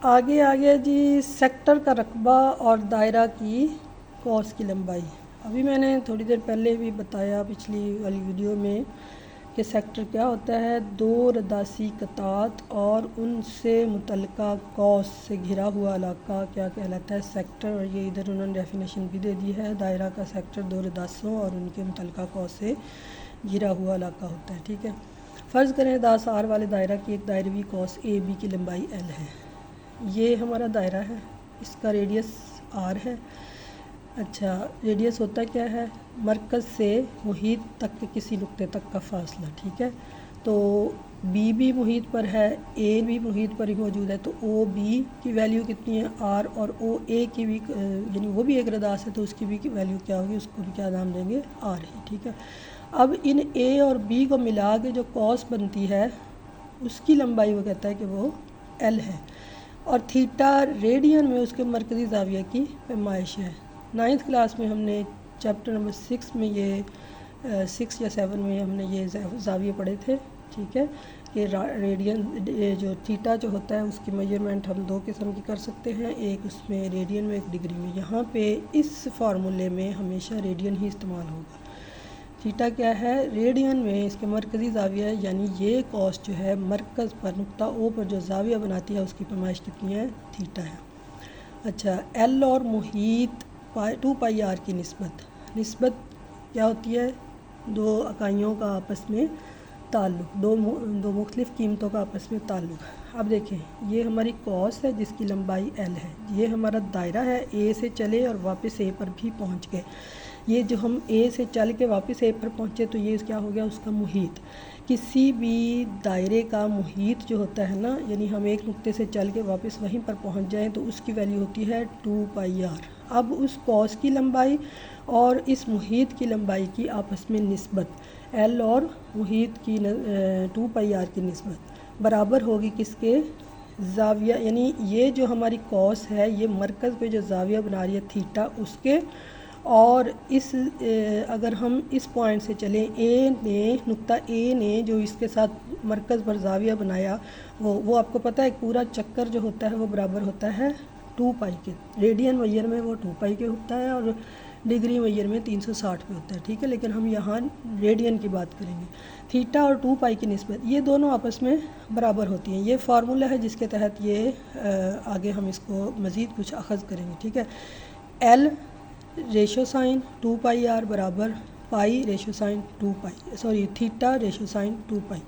आगे आ गया जी सेक्टर का रकबा और दायरा की कॉस की लंबाई। अभी मैंने थोड़ी देर पहले भी बताया पिछली वाली वीडियो में कि सेक्टर क्या होता है। दो रदासी कतात और उनसे मुतल्लिका कॉस से घिरा हुआ इलाका क्या कहलाता है, सेक्टर। और ये इधर उन्होंने डेफिनेशन भी दे दी है। दायरा का सेक्टर दो रदासों और उनके मुतल्लिका कॉस से घिरा हुआ इलाका होता है। ठीक है। फ़र्ज़ करें 10 आर वाले दायरा की एक दायरवी कॉस ए बी की लंबाई एल है। ये हमारा दायरा है, इसका रेडियस आर है। अच्छा, रेडियस होता क्या है, मरकज़ से मुहीत तक के किसी नुक्ते तक का फ़ासला। ठीक है। तो बी भी मुहीत पर है, ए भी मुहीत पर ही मौजूद है, तो ओ बी की वैल्यू कितनी है आर, और ओ ए की भी यानी वो भी एक रदास है तो उसकी भी वैल्यू क्या होगी, उसको भी क्या नाम देंगे, आर ही। ठीक है। अब इन ए और बी को मिला के जो कॉस बनती है उसकी लंबाई वो कहता है कि वो एल है, और थीटा रेडियन में उसके मरकज़ी ज़ाविया की पैमाइश है। 9th क्लास में हमने चैप्टर नंबर 6 में ये 6 या 7 में हमने ये ज़ाविये पढ़े थे। ठीक है, कि रेडियन जो थीटा जो होता है उसकी मेजरमेंट हम दो किस्म की कर सकते हैं, एक उसमें रेडियन में, एक डिग्री में। यहाँ पे इस फार्मूले में हमेशा रेडियन ही इस्तेमाल होगा। थीटा क्या है, रेडियन में इसके मरकज़ी ज़ाविया है, यानी ये कॉस जो है मरकज़ पर नुक्ता ओ पर जो ज़ाविया बनाती है उसकी पैमाइश कितनी है, थीटा है। अच्छा, एल और मुहीत 2 पाई आर की निस्बत क्या होती है, दो इकाइयों का आपस में ताल्लुक़, दो मुख्तलिफ़ कीमतों का आपस में ताल्लुक़। अब देखें, ये हमारी कॉस है जिसकी लंबाई एल है, ये हमारा दायरा है, ए से चले और वापस ए पर भी पहुंच गए। ये जो हम ए से चल के वापस ए पर पहुंचे तो ये क्या हो गया, उसका मुहीत। किसी भी दायरे का मुहीत जो होता है ना, यानी हम एक नुक्ते से चल के वापस वहीं पर पहुंच जाएं तो उसकी वैल्यू होती है 2 पाई आर। अब उस कॉस की लंबाई और इस मुहीत की लंबाई की आपस में निस्बत, एल और मुहीत की 2 पाई आर की निस्बत बराबर होगी किसके, ज़ाविया, यानी ये जो हमारी कॉस है ये मरकज़ पे जो ज़ाविया बना रही है थीटा उसके, और इस अगर हम इस पॉइंट से चलें, नुक्ता ए ने जो इसके साथ मरकज़ पर ज़ाविया बनाया वो आपको पता है पूरा चक्कर जो होता है वो बराबर होता है 2 पाई के। रेडियन मैयर में वो 2 पाई के होता है और डिग्री मैयर में 360 पे होता है। ठीक है, लेकिन हम यहाँ रेडियन की बात करेंगे। थीटा और 2 पाई की निस्बत ये दोनों आपस में बराबर होती हैं। ये फार्मूला है जिसके तहत ये आगे हम इसको मज़ीद कुछ अखज़ करेंगे। ठीक है, l ratio sine 2 pi r बराबर pi ratio sine 2 pi, sorry theta ratio sine 2 pi.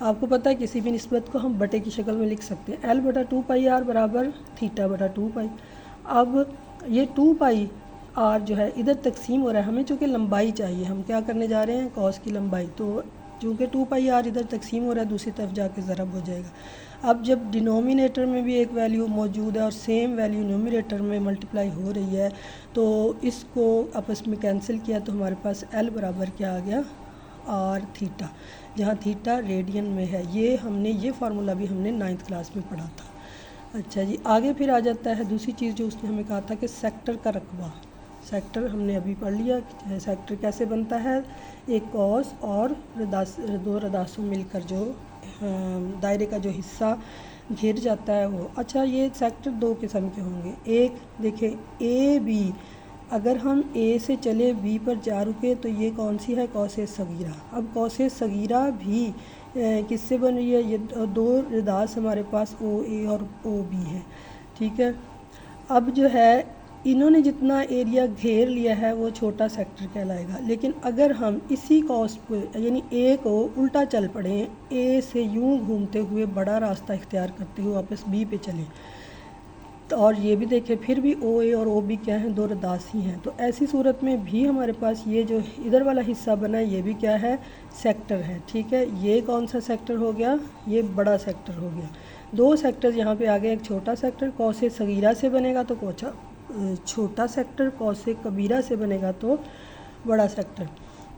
आपको पता है किसी भी निस्बत को हम बटे की शक्ल में लिख सकते हैं, एल बटा 2 पाई आर बराबर थीटा बटा 2 पाई। अब ये 2 पाई आर जो है इधर तकसीम हो रहा है, हमें चूँकि लंबाई चाहिए, हम क्या करने जा रहे हैं, कॉस की लंबाई। तो चूँकि 2 पाई आर इधर तकसीम हो रहा है दूसरी तरफ जाके ज़रब हो जाएगा। अब जब डिनोमिनेटर में भी एक वैल्यू मौजूद है और सेम वैल्यू न्यूमरेटर में मल्टीप्लाई हो रही है तो इसको आपस में कैंसिल किया तो हमारे पास एल बराबर क्या आ गया, आर थीटा, जहाँ थीटा रेडियन में है। ये फार्मूला भी हमने 9th क्लास में पढ़ा था। अच्छा जी, आगे फिर आ जाता है दूसरी चीज़ जो उसने हमें कहा था कि सेक्टर का रकबा। सेक्टर हमने अभी पढ़ लिया कि सेक्टर कैसे बनता है, एक कॉस और दो रदासों मिलकर जो दायरे का जो हिस्सा घिर जाता है वो। अच्छा, ये सेक्टर दो किस्म के होंगे। एक देखें, ए बी, अगर हम ए से चले बी पर जा रुके तो ये कौन सी है, कौसे सगीरा। अब कौसे सगीरा भी किससे बन रही है, ये दो रदास हमारे पास ओ ए और ओ बी है। ठीक है, अब जो है इन्होंने जितना एरिया घेर लिया है वो छोटा सेक्टर कहलाएगा। लेकिन अगर हम इसी कॉस पर यानी ए को उल्टा चल पड़े, ए से यूं घूमते हुए बड़ा रास्ता इख्तियार करते हुए वापस बी पे चलें तो, और ये भी देखें फिर भी ओ ए और ओ बी क्या हैं, दो रदास ही हैं, तो ऐसी सूरत में भी हमारे पास ये जो इधर वाला हिस्सा बना है ये भी क्या है, सेक्टर है। ठीक है, ये कौन सा सेक्टर हो गया, ये बड़ा सेक्टर हो गया। दो सेक्टर यहाँ पे आ गए, एक छोटा सेक्टर कौसे सगीरा से बनेगा तो छोटा सेक्टर, कौसे कबीरा से बनेगा तो बड़ा सेक्टर।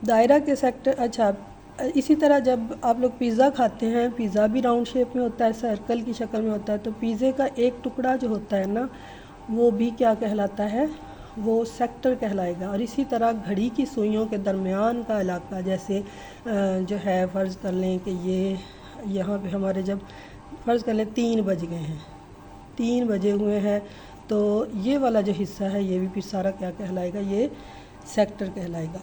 दायरा के सेक्टर, अच्छा इसी तरह जब आप लोग पिज़्ज़ा खाते हैं, पिज़्ज़ा भी राउंड शेप में होता है, सर्कल की शक्ल में होता है, तो पिज़्ज़े का एक टुकड़ा जो होता है ना वो भी क्या कहलाता है, वो सेक्टर कहलाएगा। और इसी तरह घड़ी की सुइयों के दरमियान का इलाका, जैसे जो है फ़र्ज़ कर लें कि ये यहाँ पे हमारे जब फ़र्ज़ कर लें 3 बज गए हैं, 3 बजे हुए हैं। तो ये वाला जो हिस्सा है ये भी फिर सारा क्या कहलाएगा, ये सेक्टर कहलाएगा।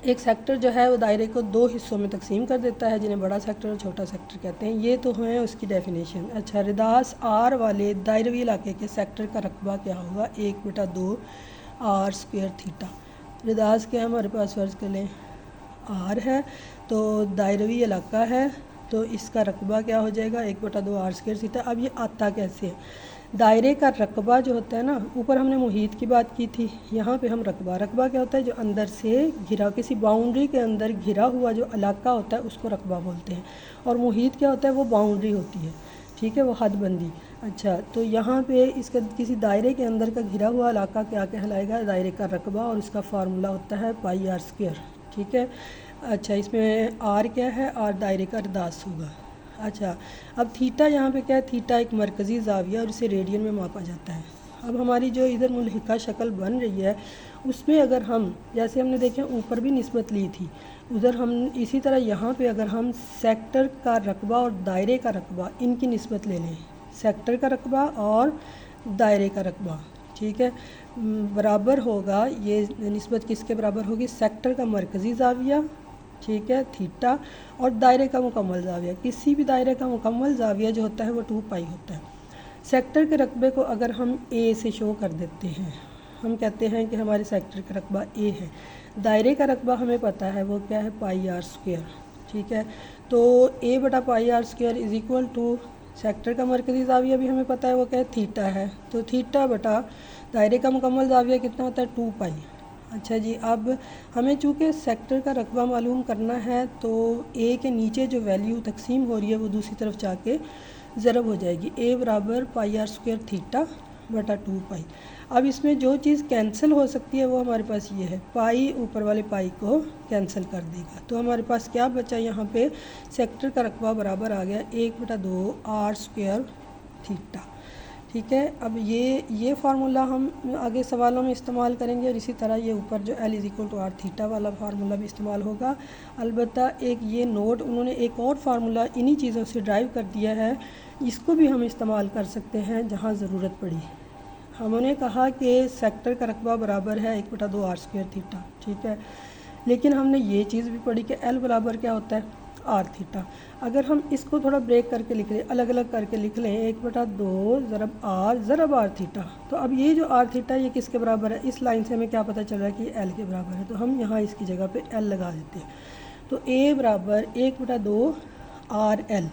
एक सेक्टर जो है वो दायरे को 2 हिस्सों में तकसीम कर देता है, जिन्हें बड़ा सेक्टर और छोटा सेक्टर कहते हैं। ये तो है उसकी डेफिनेशन। अच्छा, रिदास आर वाले दायरवी इलाके के सेक्टर का रकबा क्या होगा, 1/2 आर स्क्वायर थीटा। रिदास क्या है हमारे पास, फ़र्ज़ कर लें आर है, तो दायरवी इलाका है, तो इसका रकबा क्या हो जाएगा, 1/2 आर स्क्वायर थीटा। अब ये आता कैसे है, दायरे का रकबा जो होता है ना, ऊपर हमने मुहीत की बात की थी, यहाँ पे हम रकबा क्या होता है, जो अंदर से घिरा, किसी बाउंड्री के अंदर घिरा हुआ जो इलाका होता है उसको रकबा बोलते हैं। और मुहीत क्या होता है, वो बाउंड्री होती है, ठीक है, वो हदबंदी। अच्छा, तो यहाँ पे इसका किसी दायरे के अंदर का घिरा हुआ इलाका क्या कहलाएगा, दायरे का रकबा, और इसका फार्मूला होता है पाई आर स्क्वायर, ठीक है। अच्छा, इसमें आर क्या है, आर दायरे का रदास होगा। अच्छा, अब थीटा यहाँ पे क्या है, थीटा एक मरकज़ी ज़ाविया और इसे रेडियन में मापा जाता है। अब हमारी जो इधर मुल्हिका शक्ल बन रही है उसमें अगर हम, जैसे हमने देखें ऊपर भी निस्बत ली थी, उधर हम इसी तरह यहाँ पे अगर हम सेक्टर का रकबा और दायरे का रकबा इनकी निस्बत ले लें, सेक्टर का रकबा और दायरे का रकबा, ठीक है, बराबर होगा, ये निस्बत किसके बराबर होगी, सेक्टर का मरकज़ी ज़ाविया, ठीक है, थीटा, और दायरे का मुकम्मल ज़ाविया। किसी भी दायरे का मुकम्मल ज़ाविया जो होता है वो 2 पाई होता है। सेक्टर के रकबे को अगर हम ए से शो कर देते हैं, हम कहते हैं कि हमारे सेक्टर का रकबा ए है। दायरे का रकबा हमें पता है वो क्या है, पाई आर स्क्वायर, ठीक है। तो a/पाई r square is equal to sector का मरकज़ी ज़ाविया भी हमें पता है वो क्या है, थीटा है, तो थीटा बटा दायरे का मुकम्मल ज़ाविया कितना होता है, 2 पाई। अच्छा जी, अब हमें चूँकि सेक्टर का रकबा मालूम करना है तो ए के नीचे जो वैल्यू तकसीम हो रही है वो दूसरी तरफ जाके ज़रब हो जाएगी, a/पाई आर स्क्वायर थीटा बटा 2 पाई। अब इसमें जो चीज़ कैंसिल हो सकती है वो हमारे पास ये है, पाई ऊपर वाले पाई को कैंसिल कर देगा, तो हमारे पास क्या बचा, यहाँ पे सेक्टर का रकबा बराबर आ गया 1/2 आर स्क्वायर थीटा, ठीक है। अब ये फार्मूला हम आगे सवालों में इस्तेमाल करेंगे, और इसी तरह ये ऊपर जो L = आर थीटा वाला फार्मूला भी इस्तेमाल होगा। अलबत्ता एक ये नोट, उन्होंने एक और फार्मूला इन्हीं चीज़ों से ड्राइव कर दिया है, इसको भी हम इस्तेमाल कर सकते हैं जहाँ ज़रूरत पड़ी। हमने कहा कि सेक्टर का रकबा बराबर है 1/2 आर स्क्वायर थीटा, ठीक है, लेकिन हमने ये चीज़ भी पढ़ी कि L बराबर क्या होता है, आर थीटा। अगर हम इसको थोड़ा ब्रेक करके लिख लें, अलग अलग करके लिख लें, 1/2 ज़रब आर थीटा, तो अब ये जो आर थीटा ये किसके बराबर है, इस लाइन से हमें क्या पता चल रहा है कि एल के बराबर है, तो हम यहाँ इसकी जगह पे एल लगा देते हैं, तो ए बराबर 1/2 आर एल,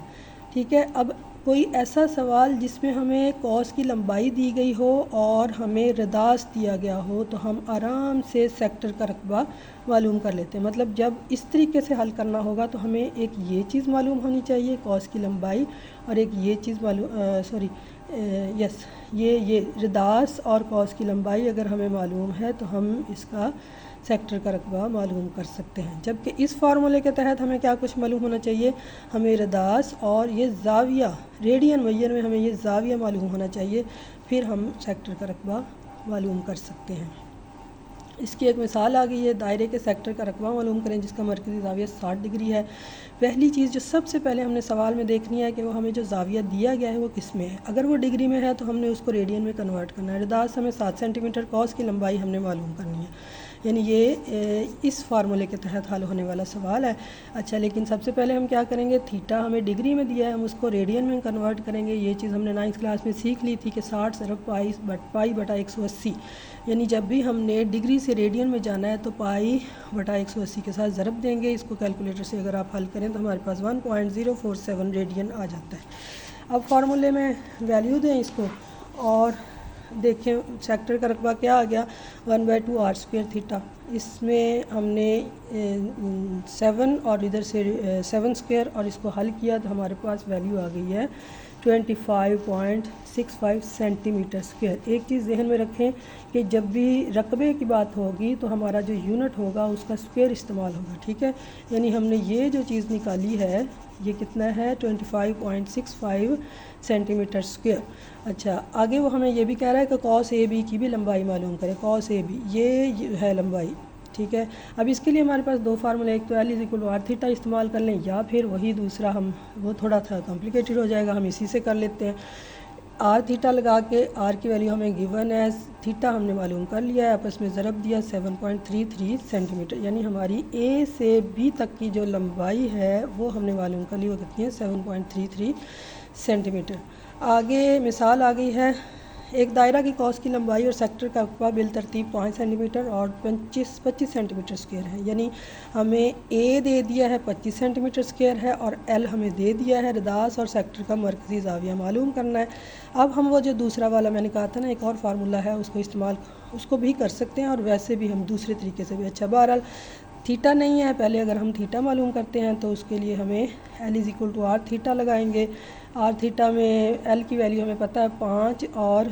ठीक है। अब कोई ऐसा सवाल जिसमें हमें कॉस की लंबाई दी गई हो और हमें रदास दिया गया हो, तो हम आराम से सेक्टर का रकबा मालूम कर लेते हैं। मतलब जब इस तरीके से हल करना होगा तो हमें एक ये चीज़ मालूम होनी चाहिए, कॉस की लंबाई, और एक ये चीज़ मालूम ये रदास और कॉस की लंबाई अगर हमें मालूम है तो हम इसका सेक्टर का रकबा मालूम कर सकते हैं। जबकि इस फार्मूले के तहत हमें क्या कुछ मालूम होना चाहिए, हमें रदास और ये ज़ाविया, रेडियन वैयर में हमें ये ज़ाविया मालूम होना चाहिए, फिर हम सेक्टर का रकबा मालूम कर सकते हैं। इसकी एक मिसाल आ गई है, दायरे के सेक्टर का रकबा मालूम करें जिसका मरकज़ी ज़ाविया 60 डिग्री है। पहली चीज़ जो सबसे पहले हमने सवाल में देखनी है कि वो हमें जो ज़ाविया दिया गया है वो किस में है। अगर वो डिग्री में है तो हमने उसको रेडियन में कन्वर्ट करना है। रदास हमें 7 सेंटीमीटर, कॉस की लंबाई हमने मालूम करनी है, यानी ये इस फार्मूले के तहत हल होने वाला सवाल है। अच्छा, लेकिन सबसे पहले हम क्या करेंगे, थीटा हमें डिग्री में दिया है, हम उसको रेडियन में कन्वर्ट करेंगे। ये चीज़ हमने 9th क्लास में सीख ली थी कि 60 ज़रब पाई बटा 180, यानी जब भी हमने डिग्री से रेडियन में जाना है तो पाई बटा 180 के साथ ज़रब देंगे। इसको कैलकुलेटर से अगर आप हल करें तो हमारे पास 1.047 रेडियन आ जाता है। अब फार्मूले में वैल्यू दें इसको और देखें सेक्टर का रकबा क्या आ गया, 1/2 आर स्क्वायर थीटा। इसमें हमने 7 और इधर से 7 स्क्वायर और इसको हल किया तो हमारे पास वैल्यू आ गई है 25.65 सेंटीमीटर स्क्वायर। एक चीज़ जहन में रखें कि जब भी रकबे की बात होगी तो हमारा जो यूनिट होगा उसका स्क्वायर इस्तेमाल होगा, ठीक है। यानी हमने ये जो चीज़ निकाली है ये कितना है, 25.65 सेंटीमीटर स्क्वायर। अच्छा, आगे वो हमें ये भी कह रहा है कि कॉस ए बी की भी लंबाई मालूम करें। कॉस ए बी ये है लंबाई, ठीक है। अब इसके लिए हमारे पास दो फार्मूले, एक तो L = आर थीटा इस्तेमाल कर लें, या फिर वही दूसरा हम, वो थोड़ा सा कॉम्प्लिकेटेड हो जाएगा, हम इसी से कर लेते हैं। आर थीटा लगा के आर की वैल्यू हमें गिवन है, थीटा हमने मालूम कर लिया है, आपस में ज़रब दिया 7.33 सेंटीमीटर, यानी हमारी ए से बी तक की जो लंबाई है वो हमने मालूम कर ली, वो कितनी है 7.33 सेंटीमीटर। आगे मिसाल आ गई है, एक दायरा की कॉस की लंबाई और सेक्टर का रकबा बिल तरतीब 5 सेंटीमीटर और 25 सेंटीमीटर स्क्वायर है, यानी हमें ए दे दिया है 25 सेंटीमीटर स्क्वायर है और एल हमें दे दिया है, रदास और सेक्टर का मरकज़ी ज़ाविया मालूम करना है। अब हम वो जो दूसरा वाला मैंने कहा था ना, एक और फार्मूला है, उसको भी कर सकते हैं और वैसे भी हम दूसरे तरीके से भी। अच्छा, बहरहाल थीटा नहीं है, पहले अगर हम थीटा मालूम करते हैं तो उसके लिए हमें l is equal to r theta लगाएंगे। आर थीटा में एल की वैल्यू हमें पता है 5 और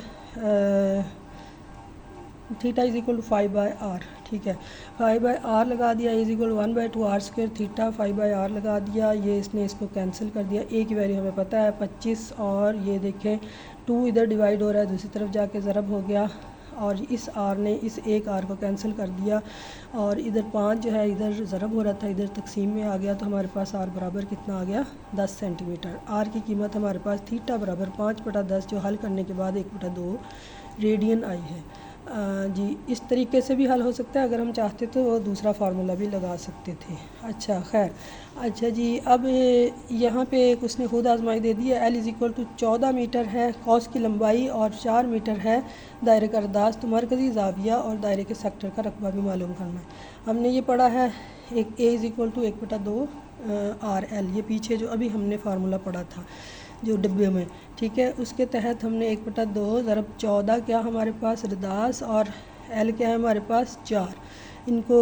theta is equal to 5/r, ठीक है। 5/r लगा दिया, is equal 1/2 r square theta 5/r लगा दिया, ये इसने इसको कैंसिल कर दिया। ए की वैल्यू हमें पता है 25 और ये देखें 2 इधर डिवाइड हो रहा है, दूसरी तरफ जाके ज़रब हो गया और इस आर ने इस एक आर को कैंसिल कर दिया और इधर 5 जो है इधर ज़रब हो रहा था, इधर तकसीम में आ गया, तो हमारे पास आर बराबर कितना आ गया 10 सेंटीमीटर। आर की कीमत हमारे पास थीटा बराबर 5/10 जो हल करने के बाद 1/2 रेडियन आई है। जी, इस तरीके से भी हल हो सकता है, अगर हम चाहते तो वो दूसरा फार्मूला भी लगा सकते थे। अच्छा खैर, अच्छा जी, अब यहाँ पे एक उसने खुद आजमाई दे दी है, l is equal to 14 meter है कॉस की लंबाई और 4 मीटर है दायरे का रदास, तो मरकज़ी ज़ाविया और दायरे के सेक्टर का रकबा भी मालूम करना है। हमने ये पढ़ा है एक a is equal to 1/2 r l, ये पीछे जो अभी हमने फार्मूला पढ़ा था जो डिब्बे में, ठीक है, उसके तहत हमने 1/2 ज़रब 14 क्या हमारे पास रदास और एल क्या है हमारे पास 4, इनको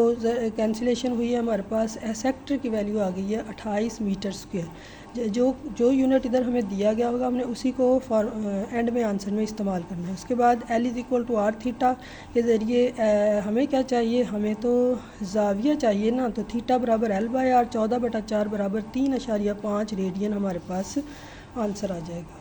कैंसिलेशन हुई है, हमारे पास सेक्टर की वैल्यू आ गई है 28 मीटर स्क्वायर। जो यूनिट इधर हमें दिया गया होगा हमने उसी को एंड में आंसर में इस्तेमाल करना है। उसके बाद l is equal to r theta के ज़रिए हमें क्या चाहिए, हमें तो ज़ाविया चाहिए ना, तो थीटा बराबर एल/आर 14/4 बराबर 3.5 रेडियन हमारे पास आंसर आ जाएगा।